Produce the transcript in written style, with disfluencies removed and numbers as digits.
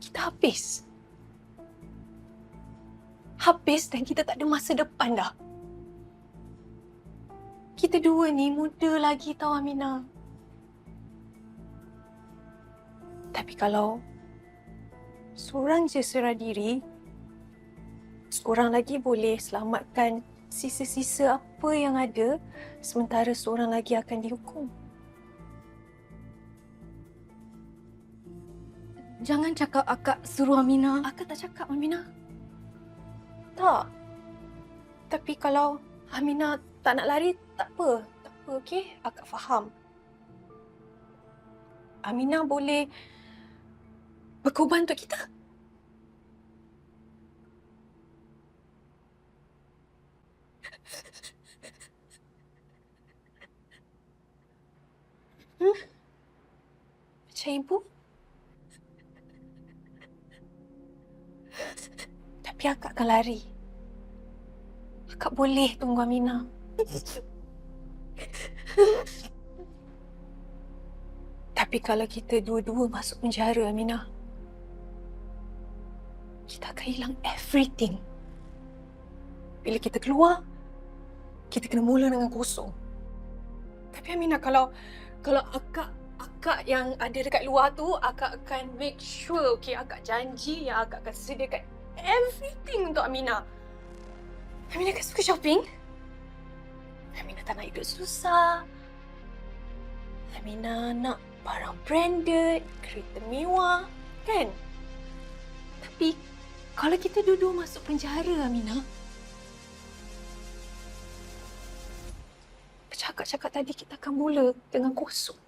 kita habis. Habis dan kita tak ada masa depan dah. Kita dua ni muda lagi tau Aminah. Tapi kalau seorang je serah diri, seorang lagi boleh selamatkan sisa-sisa apa yang ada, sementara seorang lagi akan dihukum. Jangan cakap akak suruh Aminah. Akak tak cakap, Aminah. Tak. Tapi kalau Aminah tak nak lari, tak apa. Tak apa, okey? Akak faham. Aminah boleh berkorban untuk kita. Macam ibu? Tapi akak akan lari. Akak boleh tunggu Aminah. Tapi kalau kita dua-dua masuk penjara, Aminah, kita akan hilang everything. Bila kita keluar, kita kena mula dengan kosong. Tapi Aminah, kalau akak yang ada dekat luar tu, akak akan make sure, okay, akak janji yang akak akan sediakan everything untuk Aminah. Aminah kan suka shopping. Aminah tak nak hidup susah. Aminah nak barang branded, kereta mewah, kan? Tapi kalau kita dua-dua masuk penjara, Aminah, macam akak cakap tadi, kita akan mula dengan kosong.